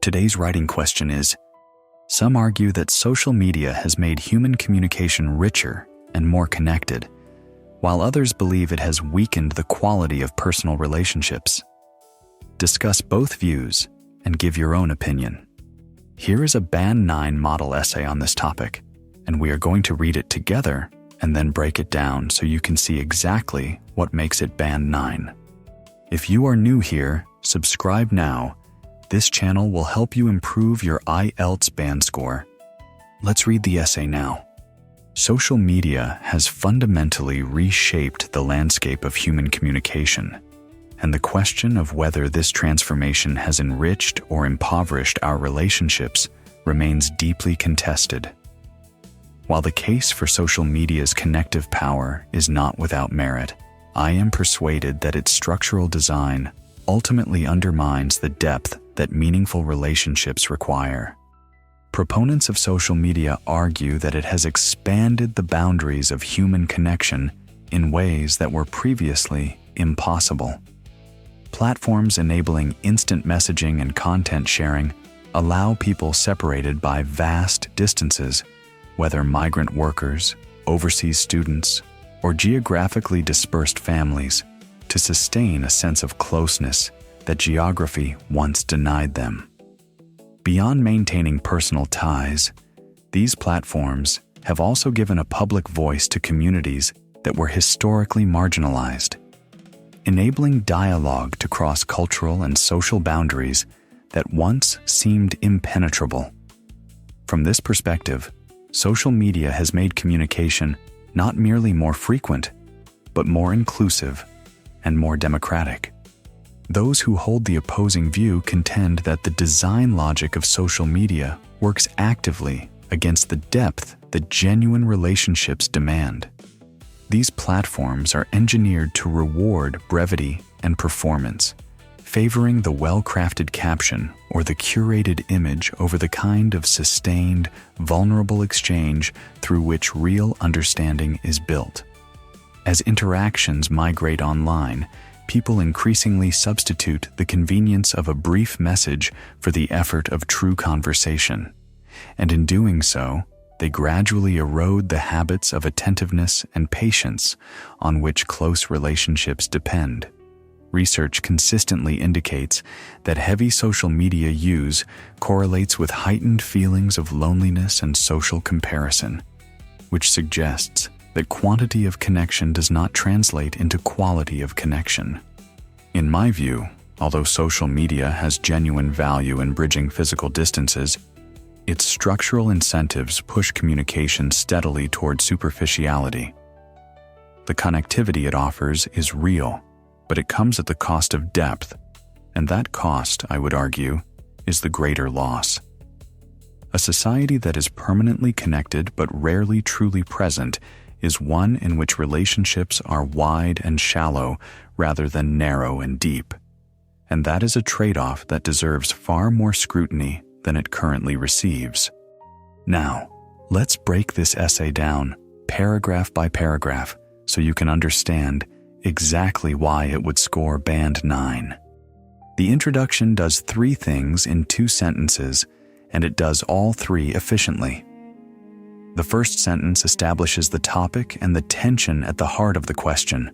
Today's writing question is, some argue that social media has made human communication richer and more connected, while others believe it has weakened the quality of personal relationships. Discuss both views and give your own opinion. Here is a Band 9 model essay on this topic, and we are going to read it together and then break it down so you can see exactly what makes it Band 9. If you are new here, subscribe now. This channel will help you improve your IELTS band score. Let's read the essay now. Social media has fundamentally reshaped the landscape of human communication, and the question of whether this transformation has enriched or impoverished our relationships remains deeply contested. While the case for social media's connective power is not without merit, I am persuaded that its structural design ultimately undermines the depth that meaningful relationships require. Proponents of social media argue that it has expanded the boundaries of human connection in ways that were previously impossible. Platforms enabling instant messaging and content sharing allow people separated by vast distances, whether migrant workers, overseas students, or geographically dispersed families, to sustain a sense of closeness that geography once denied them. Beyond maintaining personal ties, these platforms have also given a public voice to communities that were historically marginalized, enabling dialogue to cross cultural and social boundaries that once seemed impenetrable. From this perspective, social media has made communication not merely more frequent, but more inclusive and more democratic. Those who hold the opposing view contend that the design logic of social media works actively against the depth that genuine relationships demand. These platforms are engineered to reward brevity and performance, favoring the well-crafted caption or the curated image over the kind of sustained, vulnerable exchange through which real understanding is built. As interactions migrate online, people increasingly substitute the convenience of a brief message for the effort of true conversation, and in doing so, they gradually erode the habits of attentiveness and patience on which close relationships depend. Research consistently indicates that heavy social media use correlates with heightened feelings of loneliness and social comparison, which suggests that quantity of connection does not translate into quality of connection. In my view, although social media has genuine value in bridging physical distances, its structural incentives push communication steadily toward superficiality. The connectivity it offers is real, but it comes at the cost of depth, and that cost, I would argue, is the greater loss. A society that is permanently connected but rarely truly present is one in which relationships are wide and shallow rather than narrow and deep, and that is a trade-off that deserves far more scrutiny than it currently receives. Now, let's break this essay down, paragraph by paragraph, so you can understand exactly why it would score Band 9. The introduction does 3 things in 2 sentences, and it does all 3 efficiently. The first sentence establishes the topic and the tension at the heart of the question,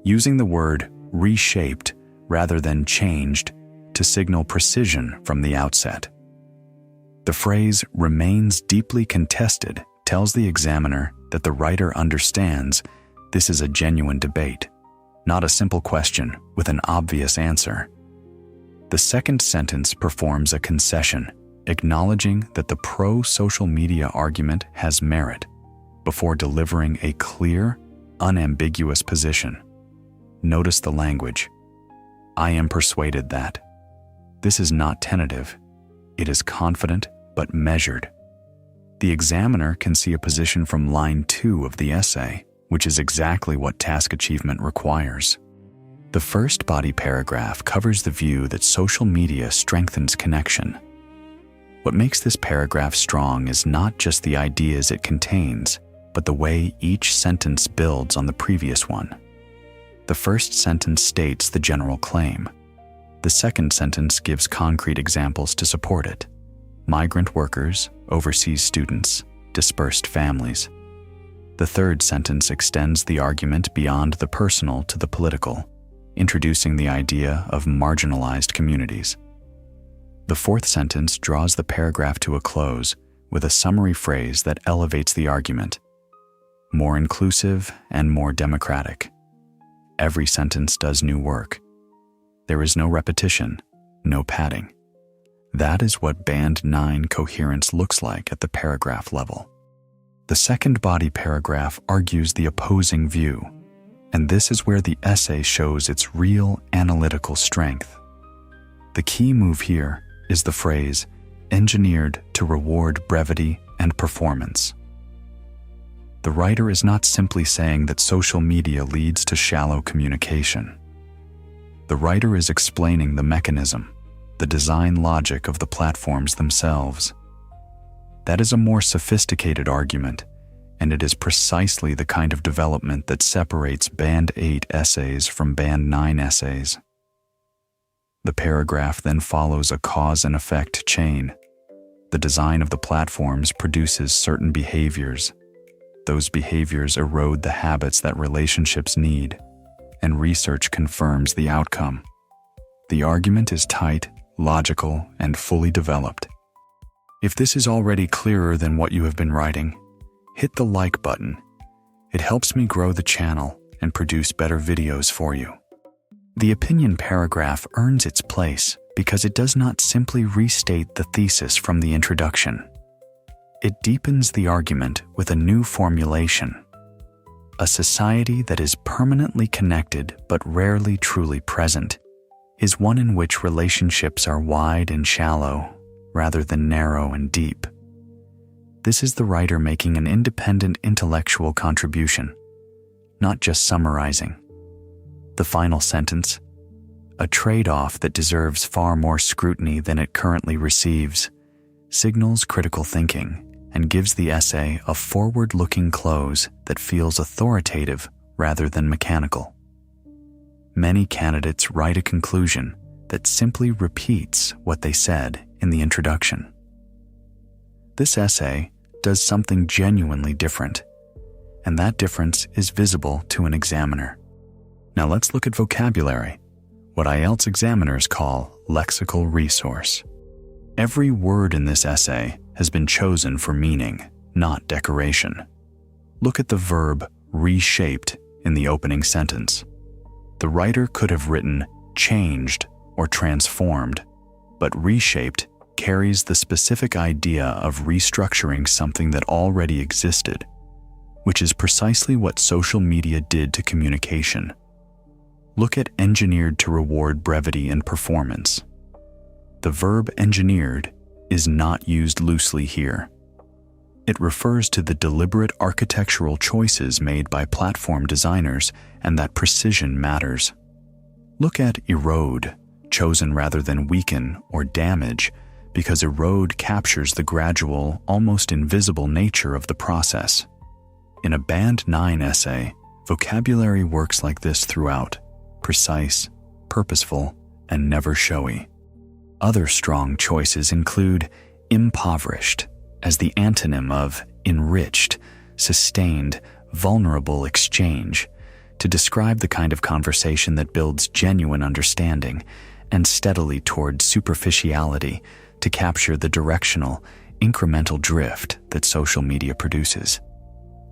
using the word reshaped rather than changed to signal precision from the outset. The phrase remains deeply contested tells the examiner that the writer understands this is a genuine debate, not a simple question with an obvious answer. The second sentence performs a concession, acknowledging that the pro-social media argument has merit, before delivering a clear, unambiguous position. Notice the language. I am persuaded that. This is not tentative. It is confident but measured. The examiner can see a position from line 2 of the essay, which is exactly what task achievement requires. The first body paragraph covers the view that social media strengthens connection. What makes this paragraph strong is not just the ideas it contains, but the way each sentence builds on the previous one. The first sentence states the general claim. The second sentence gives concrete examples to support it: migrant workers, overseas students, dispersed families. The third sentence extends the argument beyond the personal to the political, introducing the idea of marginalized communities. The fourth sentence draws the paragraph to a close with a summary phrase that elevates the argument: more inclusive and more democratic. Every sentence does new work. There is no repetition, no padding. That is what Band 9 coherence looks like at the paragraph level. The second body paragraph argues the opposing view, and this is where the essay shows its real analytical strength. The key move here is the phrase, engineered to reward brevity and performance. The writer is not simply saying that social media leads to shallow communication. The writer is explaining the mechanism, the design logic of the platforms themselves. That is a more sophisticated argument, and it is precisely the kind of development that separates Band 8 essays from Band 9 essays. The paragraph then follows a cause and effect chain. The design of the platforms produces certain behaviors. Those behaviors erode the habits that relationships need, and research confirms the outcome. The argument is tight, logical, and fully developed. If this is already clearer than what you have been writing, hit the like button. It helps me grow the channel and produce better videos for you. The opinion paragraph earns its place because it does not simply restate the thesis from the introduction. It deepens the argument with a new formulation. A society that is permanently connected but rarely truly present is one in which relationships are wide and shallow rather than narrow and deep. This is the writer making an independent intellectual contribution, not just summarizing. The final sentence, a trade-off that deserves far more scrutiny than it currently receives, signals critical thinking and gives the essay a forward-looking close that feels authoritative rather than mechanical. Many candidates write a conclusion that simply repeats what they said in the introduction. This essay does something genuinely different, and that difference is visible to an examiner. Now let's look at vocabulary, what IELTS examiners call lexical resource. Every word in this essay has been chosen for meaning, not decoration. Look at the verb reshaped in the opening sentence. The writer could have written changed or transformed, but reshaped carries the specific idea of restructuring something that already existed, which is precisely what social media did to communication. Look at engineered to reward brevity and performance. The verb engineered is not used loosely here. It refers to the deliberate architectural choices made by platform designers and that precision matters. Look at erode, chosen rather than weaken or damage, because erode captures the gradual, almost invisible nature of the process. In a Band 9 essay, vocabulary works like this throughout: precise, purposeful, and never showy. Other strong choices include impoverished as the antonym of enriched, sustained, vulnerable exchange to describe the kind of conversation that builds genuine understanding, and steadily toward superficiality to capture the directional, incremental drift that social media produces.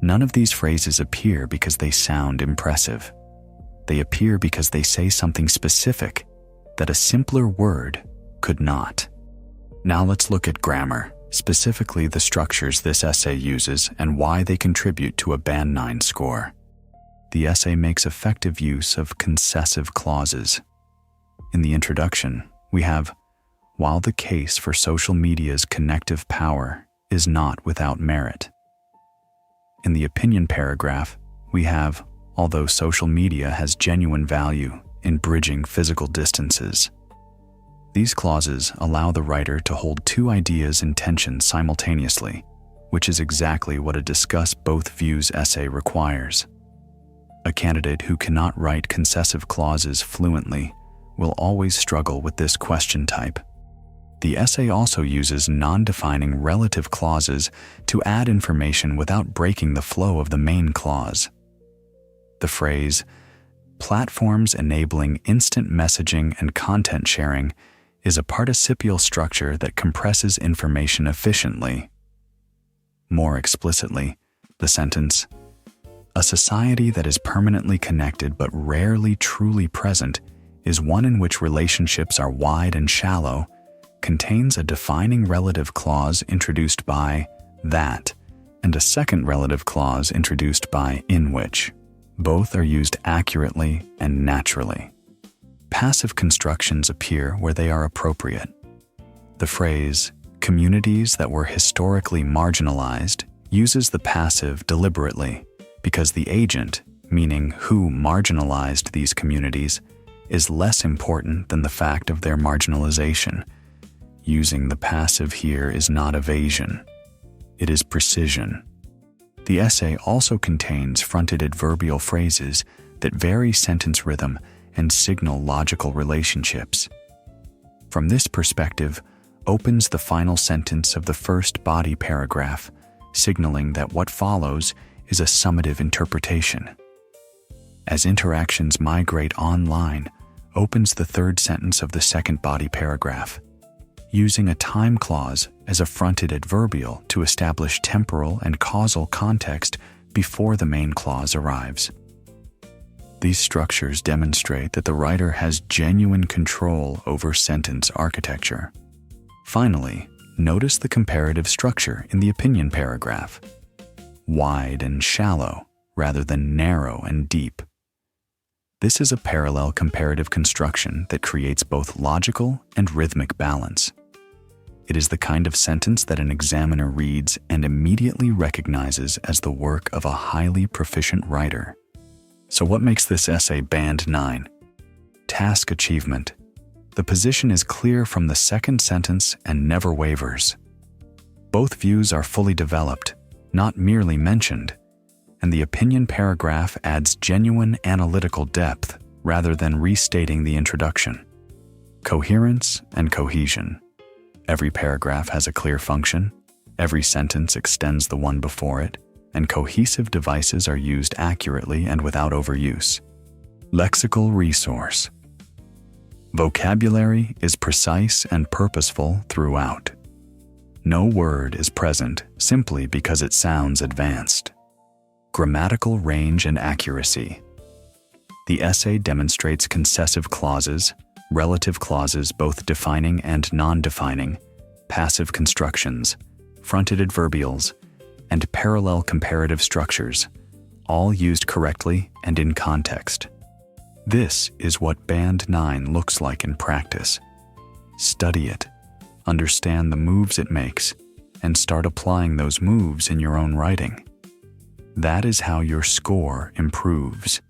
None of these phrases appear because they sound impressive. They appear because they say something specific that a simpler word could not. Now let's look at grammar, specifically the structures this essay uses and why they contribute to a Band 9 score. The essay makes effective use of concessive clauses. In the introduction, we have, while the case for social media's connective power is not without merit. In the opinion paragraph, we have, although social media has genuine value in bridging physical distances. These clauses allow the writer to hold two ideas in tension simultaneously, which is exactly what a discuss both views essay requires. A candidate who cannot write concessive clauses fluently will always struggle with this question type. The essay also uses non-defining relative clauses to add information without breaking the flow of the main clause. The phrase, "platforms enabling instant messaging and content sharing," is a participial structure that compresses information efficiently. More explicitly, the sentence, "A society that is permanently connected but rarely truly present is one in which relationships are wide and shallow," contains a defining relative clause introduced by "that" and a second relative clause introduced by "in which." Both are used accurately and naturally. Passive constructions appear where they are appropriate. The phrase, "communities that were historically marginalized," uses the passive deliberately because the agent, meaning who marginalized these communities, is less important than the fact of their marginalization. Using the passive here is not evasion. It is precision. The essay also contains fronted adverbial phrases that vary sentence rhythm and signal logical relationships. From this perspective, opens the final sentence of the first body paragraph, signaling that what follows is a summative interpretation. As interactions migrate online, opens the third sentence of the second body paragraph, using a time clause as a fronted adverbial to establish temporal and causal context before the main clause arrives. These structures demonstrate that the writer has genuine control over sentence architecture. Finally, notice the comparative structure in the opinion paragraph. Wide and shallow rather than narrow and deep. This is a parallel comparative construction that creates both logical and rhythmic balance. It is the kind of sentence that an examiner reads and immediately recognizes as the work of a highly proficient writer. So what makes this essay Band 9? Task achievement. The position is clear from the second sentence and never wavers. Both views are fully developed, not merely mentioned, and the opinion paragraph adds genuine analytical depth rather than restating the introduction. Coherence and cohesion. Every paragraph has a clear function, every sentence extends the one before it, and cohesive devices are used accurately and without overuse. Lexical resource. Vocabulary is precise and purposeful throughout. No word is present simply because it sounds advanced. Grammatical range and accuracy. The essay demonstrates concessive clauses, relative clauses both defining and non-defining, passive constructions, fronted adverbials, and parallel comparative structures, all used correctly and in context. This is what Band 9 looks like in practice. Study it, understand the moves it makes, and start applying those moves in your own writing. That is how your score improves.